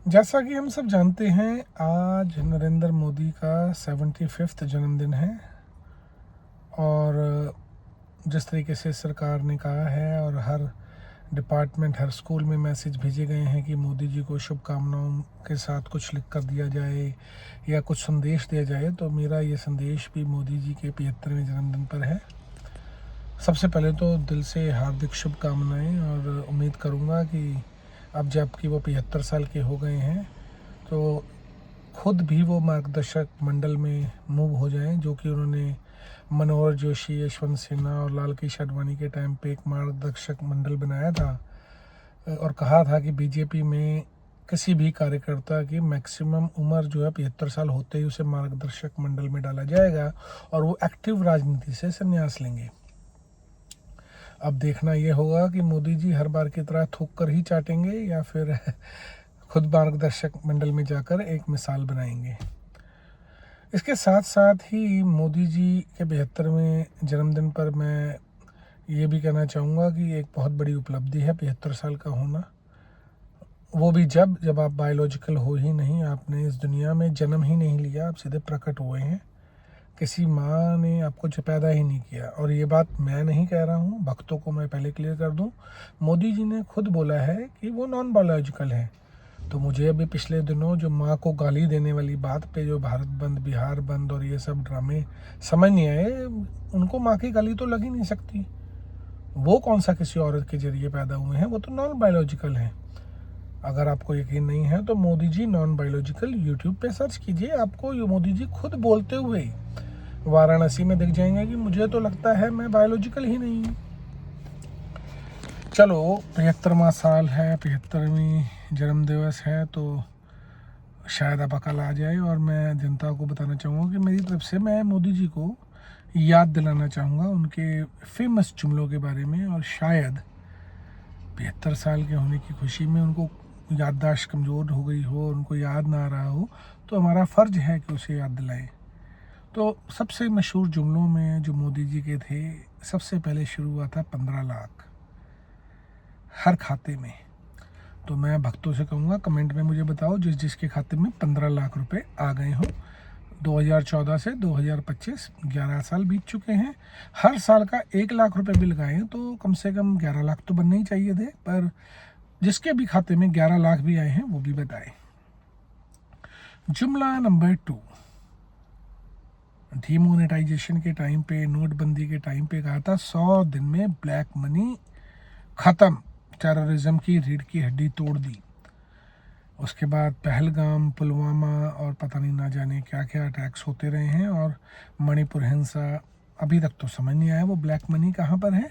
जैसा कि हम सब जानते हैं, आज नरेंद्र मोदी का 75वां जन्मदिन है। और जिस तरीके से सरकार ने कहा है और हर डिपार्टमेंट, हर स्कूल में मैसेज भेजे गए हैं कि मोदी जी को शुभकामनाओं के साथ कुछ लिख कर दिया जाए या कुछ संदेश दिया जाए, तो मेरा ये संदेश भी मोदी जी के 75वें जन्मदिन पर है। सबसे पहले तो दिल से हार्दिक शुभकामनाएं, और उम्मीद करूँगा कि अब जबकि वो 75 साल के हो गए हैं तो खुद भी वो मार्गदर्शक मंडल में मूव हो जाएं, जो कि उन्होंने मनोहर जोशी, यशवंत सिन्हा और लाल कृष्ण आडवाणी के टाइम पे एक मार्गदर्शक मंडल बनाया था और कहा था कि बीजेपी में किसी भी कार्यकर्ता की मैक्सिमम उम्र जो है 75 साल होते ही उसे मार्गदर्शक मंडल में डाला जाएगा और वो एक्टिव राजनीति से संन्यास लेंगे। अब देखना ये होगा कि मोदी जी हर बार की तरह थूक कर ही चाटेंगे या फिर खुद मार्गदर्शक मंडल में जाकर एक मिसाल बनाएंगे। इसके साथ साथ ही मोदी जी के 75वें जन्मदिन पर मैं ये भी कहना चाहूँगा कि एक बहुत बड़ी उपलब्धि है 75 साल का होना। वो भी जब आप बायोलॉजिकल हो ही नहीं, आपने इस दुनिया में जन्म ही नहीं लिया, आप सीधे प्रकट हुए हैं। किसी माँ ने आपको पैदा ही नहीं किया। और ये बात मैं नहीं कह रहा हूँ, भक्तों को मैं पहले क्लियर कर दूँ, मोदी जी ने खुद बोला है कि वो नॉन बायोलॉजिकल है। तो मुझे अभी पिछले दिनों जो माँ को गाली देने वाली बात पे जो भारत बंद, बिहार बंद और ये सब ड्रामे समझ नहीं आए। उनको माँ की गाली तो लग ही नहीं सकती। वो कौन सा किसी औरत के जरिए पैदा हुए हैं, वो तो नॉन बायोलॉजिकल हैं। अगर आपको यकीन नहीं है तो Modi ji non biological YouTube पे सर्च कीजिए, आपको ये मोदी जी खुद बोलते हुए वाराणसी में दिख जाएंगे कि मुझे तो लगता है मैं बायोलॉजिकल ही नहीं हूँ। चलो, 75वां साल है, 75वीं जन्म दिवस है, तो शायद अब अकल आ जाए। और मैं जनता को बताना चाहूँगा कि मेरी तरफ से मैं मोदी जी को याद दिलाना चाहूँगा उनके फेमस जुमलों के बारे में। और शायद 75 साल के होने की खुशी में उनको याददाश्त कमज़ोर हो गई हो, उनको याद ना आ रहा हो, तो हमारा फ़र्ज है कि उसे याद दिलाएं। तो सबसे मशहूर जुमलों में जो मोदी जी के थे, सबसे पहले शुरू हुआ था 15 लाख हर खाते में। तो मैं भक्तों से कहूँगा, कमेंट में मुझे बताओ जिस जिसके खाते में 15 लाख रुपए आ गए हो। 2014 से 2025 11 साल बीत चुके हैं। हर साल का 1 लाख रुपए भी लगाएं तो कम से कम 11 लाख तो बनने ही चाहिए थे। पर जिसके भी खाते में 11 लाख भी आए हैं वो भी बताएं। जुमला नंबर 2, डीमोनेटाइजेशन के टाइम पे, नोटबंदी के टाइम पे कहा था 100 दिन में ब्लैक मनी खत्म, टेररिज्म की रीढ़ की हड्डी तोड़ दी। उसके बाद पहलगाम, पुलवामा और पता नहीं ना जाने क्या क्या अटैक्स होते रहे हैं। और मणिपुर हिंसा, अभी तक तो समझ नहीं आया वो ब्लैक मनी कहाँ पर है।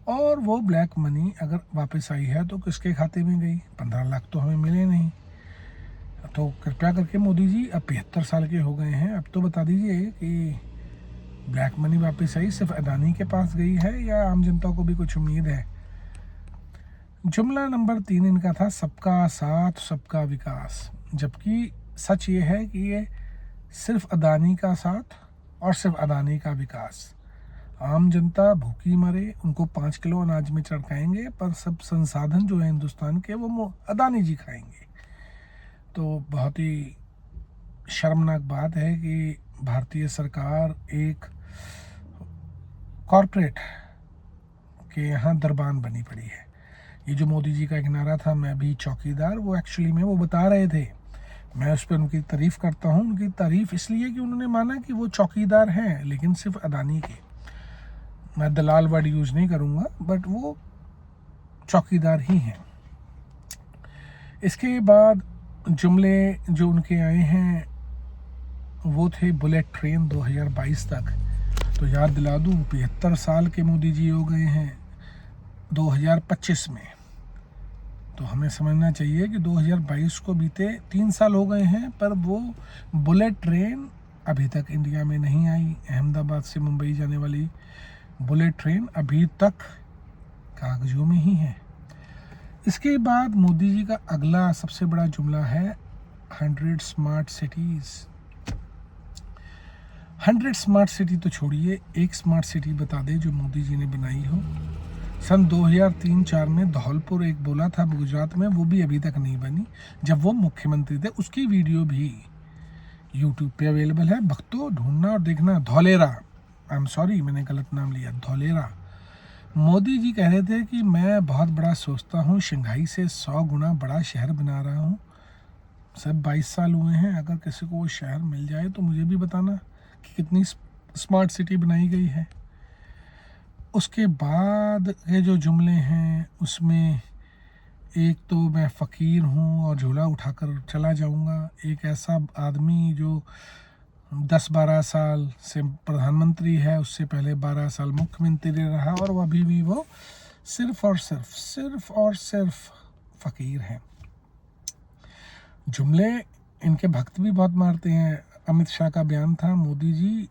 और वो ब्लैक मनी अगर वापस आई है तो किसके खाते में गई? 15 लाख तो हमें मिले नहीं। तो कृपया करके मोदी जी, अब 75 साल के हो गए हैं, अब तो बता दीजिए कि ब्लैक मनी वापस आई सिर्फ अदानी के पास गई है या आम जनता को भी कुछ उम्मीद है? जुमला नंबर 3 इनका था सबका साथ सबका विकास। जबकि सच ये है कि ये सिर्फ अदानी का साथ और सिर्फ अदानी का विकास। आम जनता भूखी मरे, उनको 5 किलो अनाज में चढ़काएंगे, पर सब संसाधन जो है हिंदुस्तान के वो अदानी जी खाएंगे। तो बहुत ही शर्मनाक बात है कि भारतीय सरकार एक कॉरपोरेट के यहाँ दरबान बनी पड़ी है। ये जो मोदी जी का एक नारा था, मैं भी चौकीदार, वो एक्चुअली में वो बता रहे थे। मैं उस पर उनकी तारीफ़ करता हूँ। उनकी तारीफ़ इसलिए कि उन्होंने माना कि वो चौकीदार हैं, लेकिन सिर्फ अदानी के। मैं दलाल वर्ड यूज़ नहीं करूँगा, बट वो चौकीदार ही हैं। इसके बाद जुमले जो उनके आए हैं वो थे बुलेट ट्रेन 2022 तक। तो याद दिला दूँ, 75 साल के मोदी जी हो गए हैं 2025 में। तो हमें समझना चाहिए कि 2022 को बीते 3 साल हो गए हैं, पर वो बुलेट ट्रेन अभी तक इंडिया में नहीं आई। अहमदाबाद से मुंबई जाने वाली बुलेट ट्रेन अभी तक कागजों में ही है। इसके बाद मोदी जी का अगला सबसे बड़ा जुमला है 100 स्मार्ट सिटीज़। 100 स्मार्ट सिटी तो छोड़िए, एक स्मार्ट सिटी बता दे जो मोदी जी ने बनाई हो। सन 2003-4 में धौलपुर एक बोला था गुजरात में, वो भी अभी तक नहीं बनी जब वो मुख्यमंत्री थे। उसकी वीडियो भी यूट्यूब पे अवेलेबल है, भक्तों ढूंढना और देखना। धौलेरा, आई एम सॉरी मैंने गलत नाम लिया, धौलेरा। मोदी जी कह रहे थे कि मैं बहुत बड़ा सोचता हूँ, शंघाई से 100 गुना बड़ा शहर बना रहा हूँ। सब 22 साल हुए हैं, अगर किसी को वो शहर मिल जाए तो मुझे भी बताना कि कितनी स्मार्ट सिटी बनाई गई है। उसके बाद के जो जुमले हैं उसमें एक तो मैं फ़कीर हूँ और झोला उठाकर चला जाऊँगा। एक ऐसा आदमी जो 10-12 साल से प्रधानमंत्री है, उससे पहले 12 साल मुख्यमंत्री रहा, और वो अभी भी वो सिर्फ और सिर्फ फ़कीर हैं। जुमले इनके भक्त भी बहुत मारते हैं। अमित शाह का बयान था, मोदी जी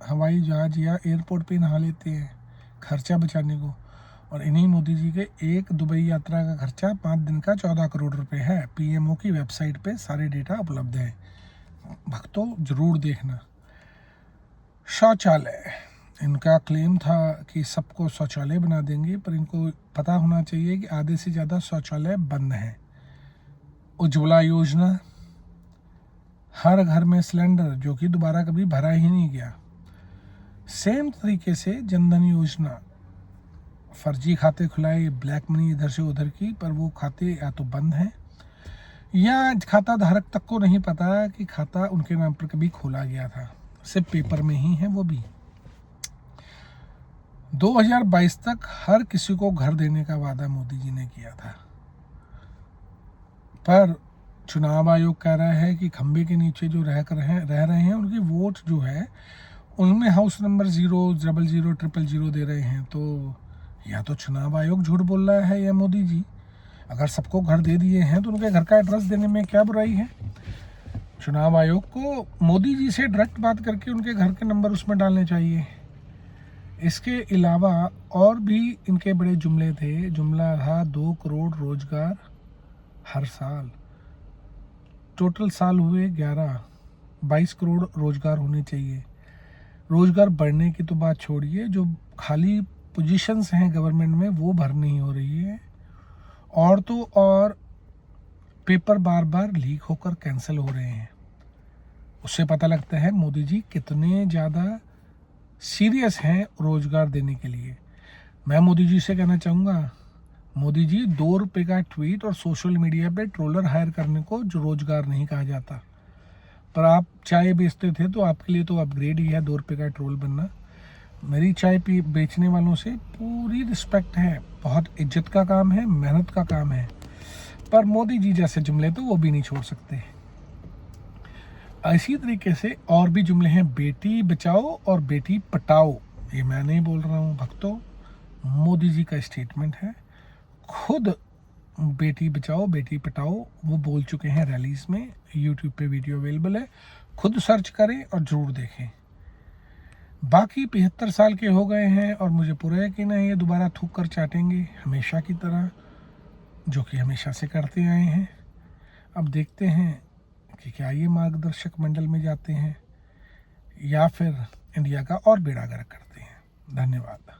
हवाई जहाज या एयरपोर्ट पे नहा लेते हैं खर्चा बचाने को, और इन्हीं मोदी जी के एक दुबई यात्रा का खर्चा 5 दिन का 14 करोड़ रुपए है। पीएमओ की वेबसाइट पे सारे डेटा उपलब्ध हैं, भक्तों जरूर देखना। शौचालय, इनका क्लेम था कि सबको शौचालय बना देंगे, पर इनको पता होना चाहिए कि आधे से ज़्यादा शौचालय बंद हैं। उज्ज्वला योजना, हर घर में सिलेंडर, जो कि दोबारा कभी भरा ही नहीं गया। सेम तरीके से जनधन योजना, फर्जी खाते खुलाए, ब्लैक मनी इधर से उधर की, पर वो खाते या तो बंद हैं या खाता धारक तक को नहीं पता कि खाता उनके नाम पर कभी खोला गया था, सिर्फ पेपर में ही है वो भी। 2022 तक हर किसी को घर देने का वादा मोदी जी ने किया था, पर चुनाव आयोग कह रहा है कि खंबे के नीचे जो रह रहे हैं उनकी वोट जो है उनमें हाउस नंबर 0000000 दे रहे हैं। तो या तो चुनाव आयोग झूठ बोल रहा है या मोदी जी। अगर सबको घर दे दिए हैं तो उनके घर का एड्रेस देने में क्या बुराई है। चुनाव आयोग को मोदी जी से डायरेक्ट बात करके उनके घर के नंबर उसमें डालने चाहिए। इसके अलावा और भी इनके बड़े जुमले थे। जुमला था 2 करोड़ रोजगार हर साल, टोटल साल हुए 11, 22 करोड़ रोजगार होने चाहिए। रोजगार बढ़ने की तो बात छोड़िए, जो खाली पोजीशंस हैं गवर्नमेंट में वो भर नहीं हो रही है, और तो और पेपर बार बार लीक होकर कैंसिल हो रहे हैं। उससे पता लगता है मोदी जी कितने ज़्यादा सीरियस हैं रोजगार देने के लिए। मैं मोदी जी से कहना चाहूँगा, मोदी जी 2 रुपये का ट्वीट और सोशल मीडिया पे ट्रोलर हायर करने को जो रोजगार नहीं कहा जाता, पर आप चाय बेचते थे तो आपके लिए तो अपग्रेड ही है 2 रुपये का ट्रोल बनना। मेरी चाय बेचने वालों से पूरी रिस्पेक्ट है, बहुत इज्जत का काम है, मेहनत का काम है, पर मोदी जी जैसे जुमले तो वो भी नहीं छोड़ सकते। इसी तरीके से और भी जुमले हैं, बेटी बचाओ और बेटी पटाओ। ये मैं नहीं बोल रहा हूँ भक्तों, मोदी जी का स्टेटमेंट है। खुद बेटी बचाओ बेटी पटाओ वो बोल चुके हैं रैलीज में। यूट्यूब पे वीडियो अवेलेबल है, खुद सर्च करें और ज़रूर देखें। बाकी 75 साल के हो गए हैं और मुझे पूरा यकीन है ये दोबारा थूक कर चाटेंगे हमेशा की तरह, जो कि हमेशा से करते आए हैं। अब देखते हैं कि क्या ये मार्गदर्शक मंडल में जाते हैं या फिर इंडिया का और बेड़ा गर्क करते हैं। धन्यवाद।